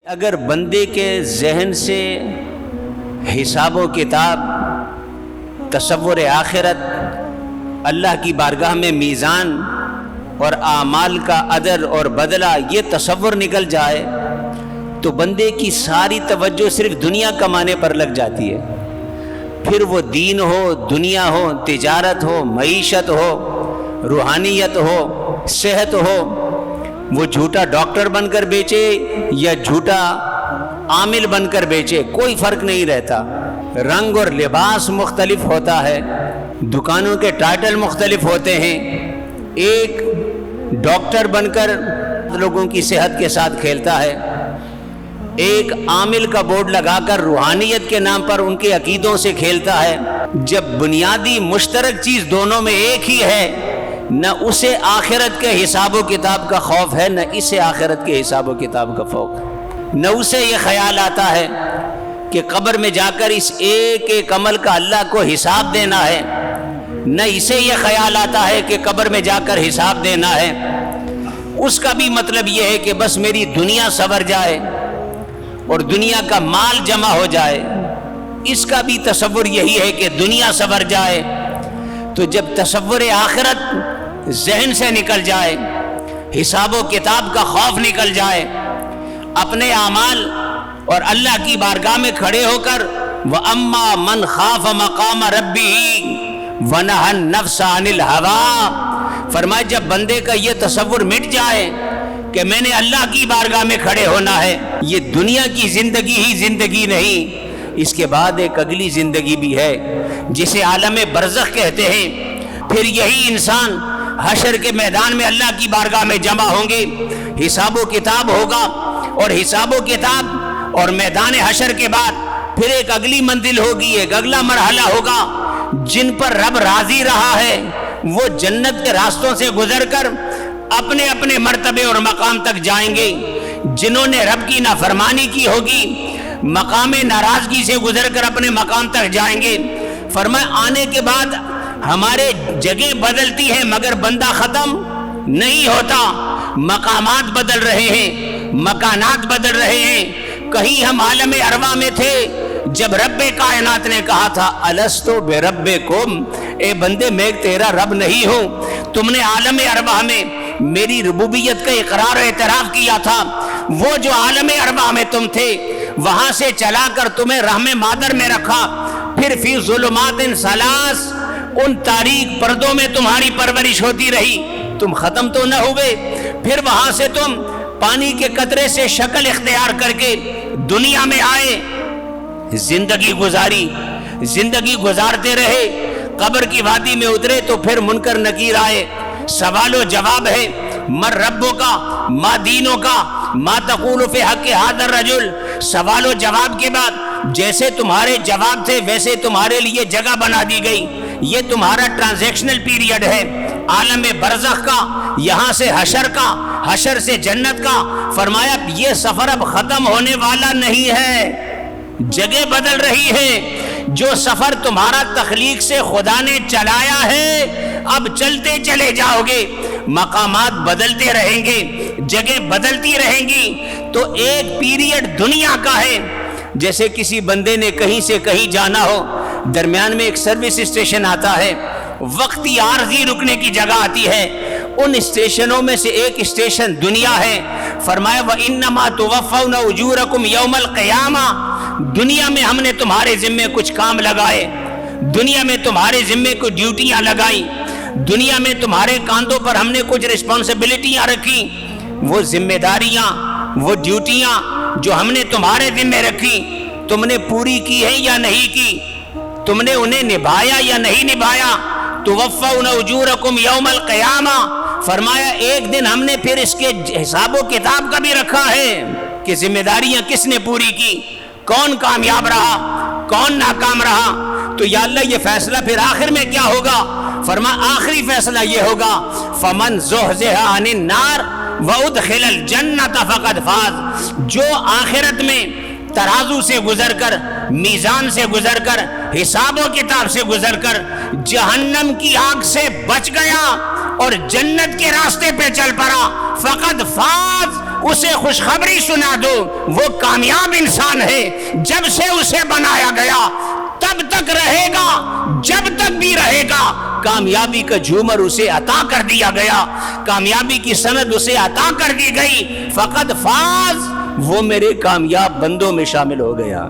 اگر بندے کے ذہن سے حساب و کتاب، تصور آخرت، اللہ کی بارگاہ میں میزان اور اعمال کا عدل اور بدلہ یہ تصور نکل جائے تو بندے کی ساری توجہ صرف دنیا کمانے پر لگ جاتی ہے۔ پھر وہ دین ہو، دنیا ہو، تجارت ہو، معیشت ہو، روحانیت ہو، صحت ہو، وہ جھوٹا ڈاکٹر بن کر بیچے یا جھوٹا عامل بن کر بیچے، کوئی فرق نہیں رہتا۔ رنگ اور لباس مختلف ہوتا ہے، دکانوں کے ٹائٹل مختلف ہوتے ہیں۔ ایک ڈاکٹر بن کر لوگوں کی صحت کے ساتھ کھیلتا ہے، ایک عامل کا بورڈ لگا کر روحانیت کے نام پر ان کے عقیدوں سے کھیلتا ہے۔ جب بنیادی مشترک چیز دونوں میں ایک ہی ہے، نہ اسے آخرت کے حساب و کتاب کا خوف ہے، نہ اسے آخرت کے حساب و کتاب کا خوف ہے۔ نہ اسے یہ خیال آتا ہے کہ قبر میں جا کر اس ایک ایک عمل کا اللہ کو حساب دینا ہے، نہ اسے یہ خیال آتا ہے کہ قبر میں جا کر حساب دینا ہے۔ اس کا بھی مطلب یہ ہے کہ بس میری دنیا سنور جائے اور دنیا کا مال جمع ہو جائے۔ اس کا بھی تصور یہی ہے کہ دنیا سنور جائے۔ تو جب تصور آخرت ذہن سے نکل جائے، حساب و کتاب کا خوف نکل جائے، اپنے اعمال اور اللہ کی بارگاہ میں کھڑے ہو کر وَأَمَّا مَنْ خَافَ مَقَامَ رَبِّهِ وَنَهَى النَّفْسَ عَنِ الْهَوَىٰ، فرمایا جب بندے کا یہ تصور مٹ جائے کہ میں نے اللہ کی بارگاہ میں کھڑے ہونا ہے، یہ دنیا کی زندگی ہی زندگی نہیں، اس کے بعد ایک اگلی زندگی بھی ہے جسے عالم برزخ کہتے ہیں۔ پھر یہی انسان حشر کے میدان میں اللہ کی بارگاہ میں جمع ہوں گے، حساب و کتاب ہوگا، اور حساب و کتاب اور میدان حشر کے بعد پھر ایک اگلی منزل ہوگی، ایک اگلا مرحلہ ہوگا۔ جن پر رب راضی رہا ہے وہ جنت کے راستوں سے گزر کر اپنے اپنے مرتبے اور مقام تک جائیں گے۔ جنہوں نے رب کی نافرمانی کی ہوگی مقام ناراضگی سے گزر کر اپنے مقام تک جائیں گے۔ فرمایا آنے کے بعد ہمارے جگہ بدلتی ہے مگر بندہ ختم نہیں ہوتا۔ مقامات بدل رہے ہیں، مکانات بدل رہے ہیں۔ کہیں ہم عالم ارواح میں تھے جب رب کائنات نے کہا تھا الستو بربکم، اے بندے میں تیرا رب نہیں ہوں۔ تم نے عالم ارواح میں میری ربوبیت کا اقرار و اعتراف کیا تھا۔ وہ جو عالم ارواح میں تم تھے وہاں سے چلا کر تمہیں رحم مادر میں رکھا، پھر فی ظلمات ثلاث، ان تاریک پردوں میں تمہاری پرورش ہوتی رہی، تم ختم تو نہ ہوئے۔ پھر وہاں سے تم پانی کے قطرے سے شکل اختیار کر کے دنیا میں آئے، زندگی گزاری، زندگی گزارتے رہے، قبر کی وادی میں اترے تو پھر منکر نکیر آئے۔ سوال و جواب ہے من ربوں کا، ما دینوں کا، ما تقول فی حق ھذا الرجل۔ سوال و جواب کے بعد جیسے تمہارے جواب تھے ویسے تمہارے لیے جگہ بنا دی گئی۔ یہ تمہارا ٹرانزیکشنل پیریڈ ہے، عالم برزخ کا، یہاں سے حشر کا، حشر سے جنت کا۔ فرمایا یہ سفر اب ختم ہونے والا نہیں ہے، جگہ بدل رہی ہے۔ جو سفر تمہارا تخلیق سے خدا نے چلایا ہے اب چلتے چلے جاؤ گے، مقامات بدلتے رہیں گے، جگہ بدلتی رہیں گی۔ تو ایک پیریڈ دنیا کا ہے، جیسے کسی بندے نے کہیں سے کہیں جانا ہو، درمیان میں ایک سروس اسٹیشن آتا ہے، وقتی عارضی رکنے کی جگہ آتی ہے، ان اسٹیشنوں میں سے ایک اسٹیشن دنیا ہے۔ فرمایا وَإِنَّمَا تُوَفَّوْنَ أُجُورَكُمْ يَوْمَ الْقِيَامَةِ، دنیا میں ہم نے تمہارے ذمے کچھ کام لگائے، دنیا میں تمہارے ذمے کچھ ڈیوٹیاں لگائیں، دنیا میں تمہارے کاندھوں پر ہم نے کچھ رسپانسبلٹیاں رکھی۔ وہ ذمہ داریاں، وہ ڈیوٹیاں جو ہم نے تمہارے ذمے رکھی، تم نے پوری کی ہے یا نہیں کی؟ تم نے انہیں نبھایا یا نہیں نبھایا؟ توفون اجورکم یوم القیامہ، فرمایا ایک دن ہم نے پھر اس کے حساب و کتاب کا بھی رکھا ہے کہ ذمہ داریاں کس نے پوری کی، کون کامیاب رہا، کون ناکام رہا۔ تو یا اللہ یہ فیصلہ پھر آخر میں کیا ہوگا؟ فرمایا آخری فیصلہ یہ ہوگا فمن زحزح عن النار وادخل الجنۃ فقد فاز، جو آخرت میں ترازو سے گزر کر، میزان سے گزر کر، حساب و کتاب سے گزر کر جہنم کی آگ سے بچ گیا اور جنت کے راستے پہ چل پڑا، فقد فاز، اسے خوشخبری سنا دو، وہ کامیاب انسان ہے، جب سے اسے بنایا گیا تب تک رہے گا، جب تک بھی رہے گا کامیابی کا جھومر اسے عطا کر دیا گیا، کامیابی کی سند اسے عطا کر دی گئی، فقط فاز، وہ میرے کامیاب بندوں میں شامل ہو گیا۔